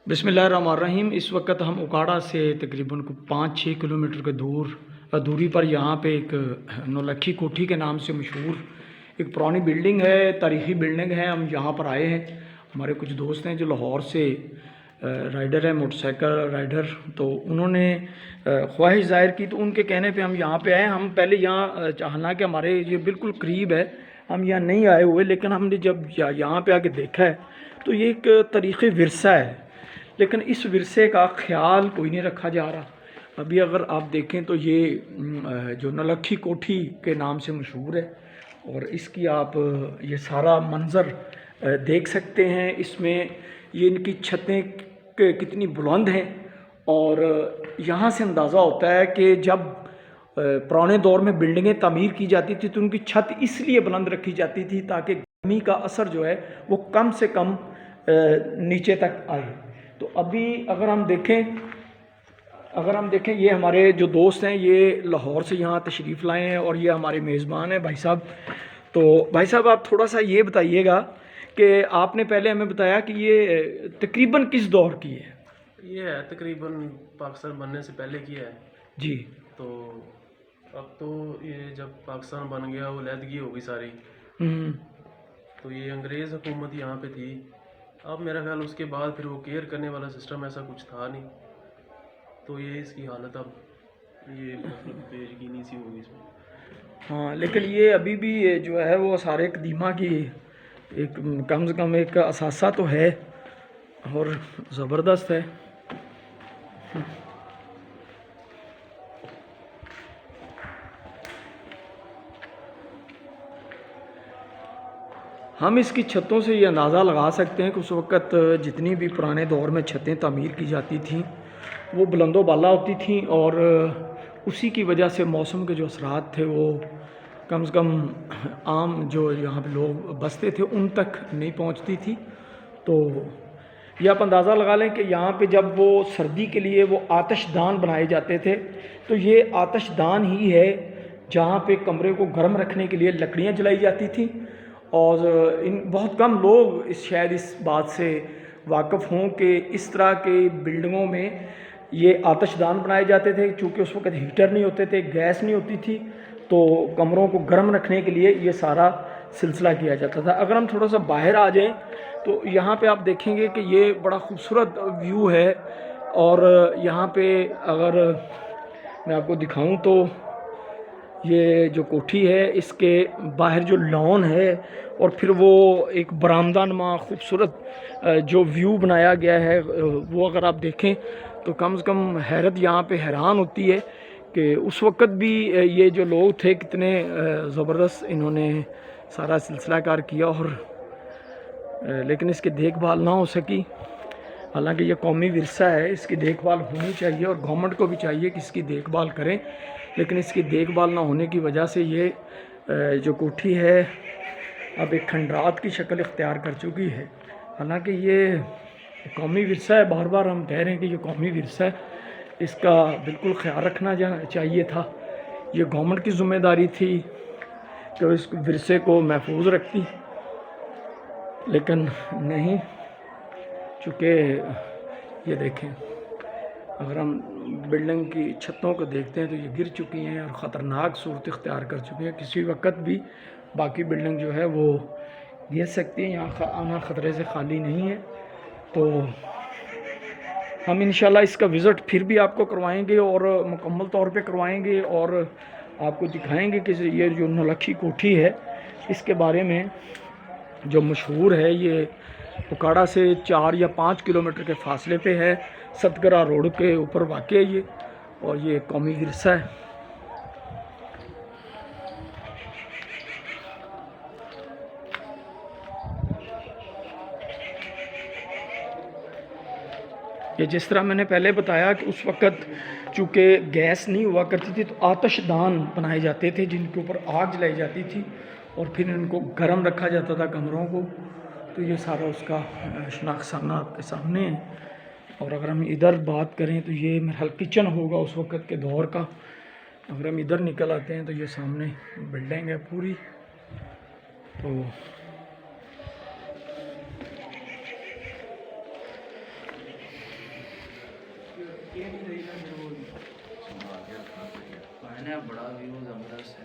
बिस्मिल्लाहिर्रहमानिर्रहीम। इस वक्त हम उकाड़ा से तकरीबन 5-6 किलोमीटर के दूरी पर यहाँ पे एक नौलखी कोठी के नाम से मशहूर एक पुरानी बिल्डिंग है, तारीख़ी बिल्डिंग है। हम यहाँ पर आए हैं, हमारे कुछ दोस्त हैं जो लाहौर से राइडर है, मोटरसाइकिल राइडर, तो उन्होंने ख्वाहिश ज़ाहिर की, तो उनके कहने पे हम यहाँ पे आए। हम पहले यहाँ हालांकि हमारे ये बिल्कुल करीब है, हम यहाँ नहीं आए हुए, लेकिन हमने जब यहाँ पे आके देखा है तो ये एक तारीख़ी विरसा है, लेकिन इस विरसे का ख्याल कोई नहीं रखा जा रहा। अभी अगर आप देखें तो ये जो नौलखी कोठी के नाम से मशहूर है, और इसकी आप ये सारा मंज़र देख सकते हैं। इसमें ये इनकी छतें कितनी बुलंद हैं, और यहाँ से अंदाज़ा होता है कि जब पुराने दौर में बिल्डिंगें तामीर की जाती थी तो उनकी छत इसलिए बुलंद रखी जाती थी ताकि गर्मी का असर जो है वो कम से कम नीचे तक आए। तो अभी अगर हम देखें ये हमारे जो दोस्त हैं ये लाहौर से यहाँ तशरीफ़ लाए हैं, और ये हमारे मेज़बान हैं भाई साहब। तो भाई साहब आप थोड़ा सा ये बताइएगा कि आपने पहले हमें बताया कि ये तकरीबन किस दौर की है? ये है तकरीबन पाकिस्तान बनने से पहले की है जी। तो अब तो ये जब पाकिस्तान बन गया वो लैदगी हो गई सारी। तो ये अंग्रेज़ हुकूमत यहाँ पे थी। अब मेरा ख्याल उसके बाद फिर वो केयर करने वाला सिस्टम ऐसा कुछ था नहीं, तो ये इसकी हालत अब ये मतलब बेयकीनी सी होगी इसमें। हाँ, लेकिन ये अभी भी ये जो है वो आसार कदीमा की एक कम से कम एक असासा तो है, और ज़बरदस्त है। हम इसकी छतों से ये अंदाज़ा लगा सकते हैं कि उस वक़्त जितनी भी पुराने दौर में छतें तामीर की जाती थीं वो बुलंदो बाला होती थीं, और उसी की वजह से मौसम के जो असरात थे वो कम से कम आम जो यहाँ पे लोग बसते थे उन तक नहीं पहुँचती थी। तो ये आप अंदाज़ा लगा लें कि यहाँ पे जब वो सर्दी के लिए वो आतिशदान बनाए जाते थे, तो ये आतिशदान ही है जहाँ पे कमरे को गर्म रखने के लिए लकड़ियाँ जलाई जाती थी। और इन बहुत कम लोग शायद इस बात से वाकिफ़ हों कि इस तरह के बिल्डिंगों में ये आतिशदान बनाए जाते थे। चूँकि उस वक़्त हीटर नहीं होते थे, गैस नहीं होती थी, तो कमरों को गर्म रखने के लिए ये सारा सिलसिला किया जाता था। अगर हम थोड़ा सा बाहर आ जाएं तो यहाँ पे आप देखेंगे कि ये बड़ा खूबसूरत व्यू है, और यहाँ पे अगर मैं आपको दिखाऊं तो ये जो कोठी है इसके बाहर जो लॉन है और फिर वो एक बरामदानुमा खूबसूरत जो व्यू बनाया गया है, वो अगर आप देखें तो कम से कम हैरत यहाँ पे हैरान होती है कि उस वक़्त भी ये जो लोग थे कितने ज़बरदस्त इन्होंने सारा सिलसिला कार किया, और लेकिन इसकी देखभाल ना हो सकी। हालांकि ये कौमी विरसा है, इसकी देखभाल होनी चाहिए और गवर्नमेंट को भी चाहिए कि इसकी देखभाल करें, लेकिन इसकी देखभाल ना होने की वजह से ये जो कोठी है अब एक खंडरात की शक्ल इख्तियार कर चुकी है। हालांकि ये कौमी विरसा है, बार बार हम कह रहे हैं कि ये कौमी विरसा है, इसका बिल्कुल ख्याल रखना चाहिए था। ये गवर्नमेंट की ज़िम्मेदारी थी कि इस विरसे को महफूज रखती, लेकिन नहीं। चूँकि ये देखें, अगर हम बिल्डिंग की छतों को देखते हैं तो ये गिर चुकी हैं और ख़तरनाक सूरत इख्तियार कर चुकी हैं। किसी वक्त भी बाकी बिल्डिंग जो है वो गिर सकती है, यहाँ आना ख़तरे से खाली नहीं है। तो हम इंशाल्लाह इसका विज़िट फिर भी आपको करवाएंगे और मुकम्मल तौर पे करवाएंगे, और आपको दिखाएंगे कि ये जो नौलखी कोठी है इसके बारे में जो मशहूर है। ये उकाड़ा से 4 या 5 किलोमीटर के फासले पे है, सतगरा रोड के ऊपर वाक़ है ये, और ये कौमी विरसा है। ये जिस तरह मैंने पहले बताया कि उस वक़्त चूँकि गैस नहीं हुआ करती थी तो आतिशदान बनाए जाते थे जिनके ऊपर आग जलाई जाती थी, और फिर इनको गर्म रखा जाता था कमरों को। तो ये सारा उसका शनाख्ताना आपके सामने है। और अगर हम इधर बात करें तो ये मेरा ख्याल किचन होगा उस वक़्त के दौर का। अगर हम इधर निकल आते हैं तो ये सामने बिल्डिंग है पूरी। तो میں نے بڑا ویو زبردست ہے